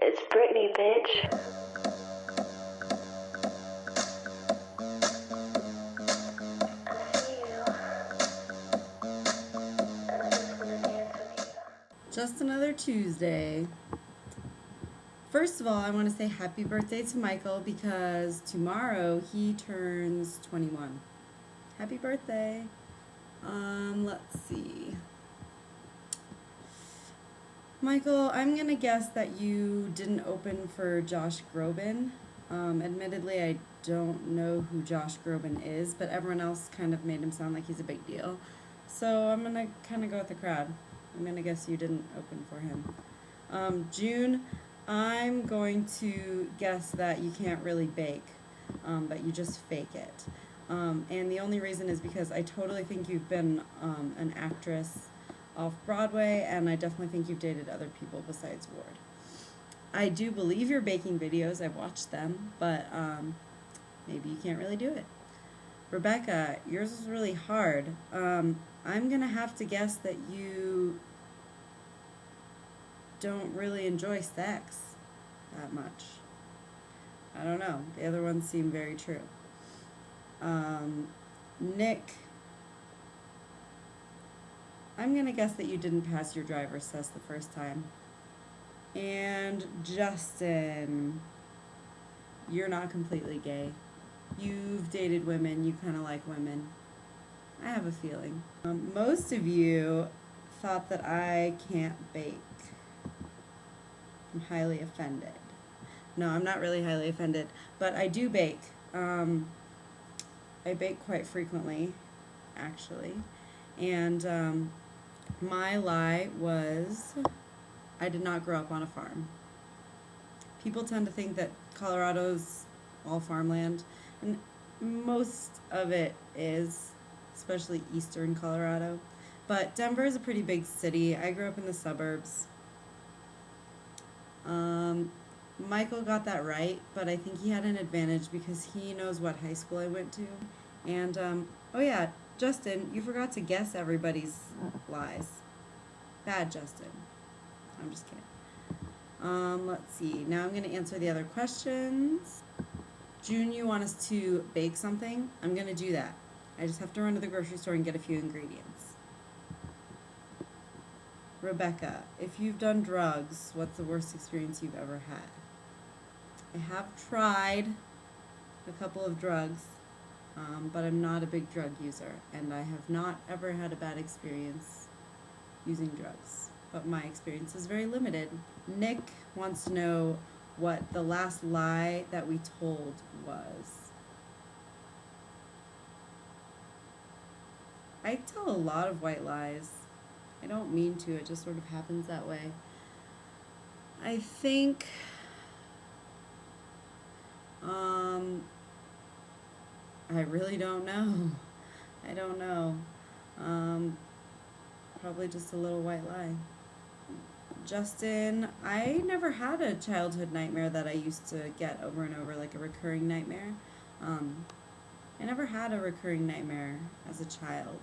It's Brittany, bitch. I see you. And I just want to dance with you. Just another Tuesday. First of all, I want to say happy birthday to Michael because tomorrow he turns 21. Happy birthday. Let's see. Michael, I'm going to guess that you didn't open for Josh Groban. Admittedly, I don't know who Josh Groban is, but everyone else kind of made him sound like he's a big deal. So I'm going to kind of go with the crowd. I'm going to guess you didn't open for him. June, I'm going to guess that you can't really bake, that you just fake it. And the only reason is because I totally think you've been an actress off Broadway, and I definitely think you've dated other people besides Ward. I do believe you're baking videos. I've watched them, but maybe you can't really do it. Rebecca, yours is really hard. I'm going to have to guess that you don't really enjoy sex that much. I don't know. The other ones seem very true. Nick, I'm going to guess that you didn't pass your driver's test the first time. And Justin, you're not completely gay. You've dated women. You kind of like women. I have a feeling. Most of you thought that I can't bake. I'm highly offended. No, I'm not really highly offended, but I do bake. I bake quite frequently, actually. And my lie was I did not grow up on a farm. People tend to think that Colorado's all farmland, and most of it is, especially eastern Colorado. But Denver is a pretty big city. I grew up in the suburbs. Michael got that right, but I think he had an advantage because he knows what high school I went to. And, oh yeah, Justin, you forgot to guess everybody's lies. Bad, Justin. I'm just kidding. Let's see. Now I'm going to answer the other questions. June, you want us to bake something? I'm going to do that. I just have to run to the grocery store and get a few ingredients. Rebecca, if you've done drugs, what's the worst experience you've ever had? I have tried a couple of drugs, but I'm not a big drug user, and I have not ever had a bad experience using drugs. But my experience is very limited. Nick wants to know what the last lie that we told was. I tell a lot of white lies. I don't mean to, it just sort of happens that way. I think I really don't know. I don't know. Probably just a little white lie. Justin, I never had a childhood nightmare that I used to get over and over, like a recurring nightmare. I never had a recurring nightmare as a child.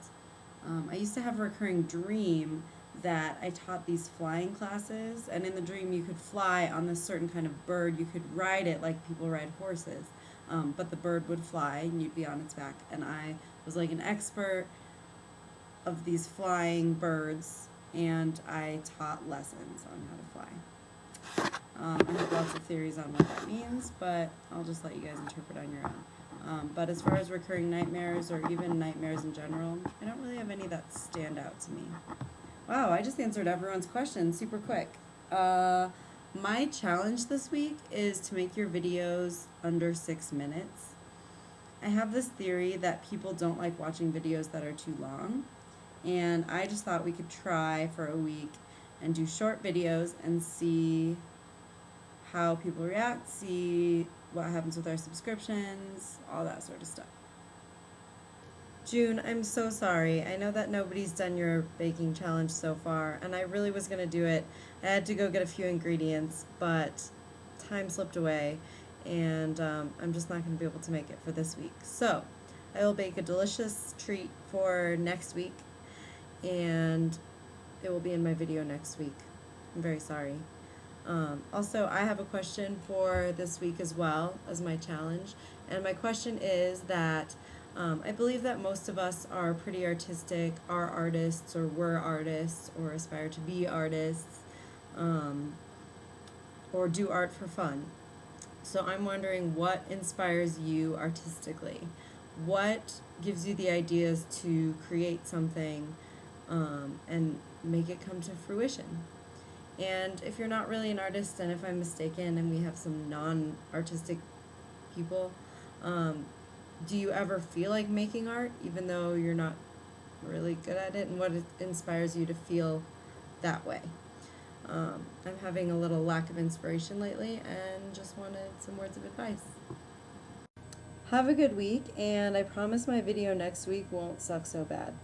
I used to have a recurring dream that I taught these flying classes, and in the dream you could fly on this certain kind of bird. You could ride it like people ride horses, but the bird would fly and you'd be on its back, and I was like an expert of these flying birds, and I taught lessons on how to fly. I have lots of theories on what that means, but I'll just let you guys interpret on your own. But as far as recurring nightmares or even nightmares in general, I don't really have any that stand out to me. Wow, I just answered everyone's questions super quick. My challenge this week is to make your videos under 6 minutes. I have this theory that people don't like watching videos that are too long, and I just thought we could try for a week and do short videos and see how people react, see what happens with our subscriptions, all that sort of stuff. June, I'm so sorry. I know that nobody's done your baking challenge so far, and I really was going to do it. I had to go get a few ingredients, but time slipped away, and I'm just not going to be able to make it for this week. So I will bake a delicious treat for next week, and it will be in my video next week. I'm very sorry. Also, I have a question for this week as well as my challenge. And my question is that I believe that most of us are pretty artistic, are artists, or were artists, or aspire to be artists, um, or do art for fun. So I'm wondering what inspires you artistically? What gives you the ideas to create something and make it come to fruition? And if you're not really an artist, and if I'm mistaken, and we have some non-artistic people, um, do you ever feel like making art, even though you're not really good at it? And what inspires you to feel that way? I'm having a little lack of inspiration lately, and just wanted some words of advice. Have a good week, and I promise my video next week won't suck so bad.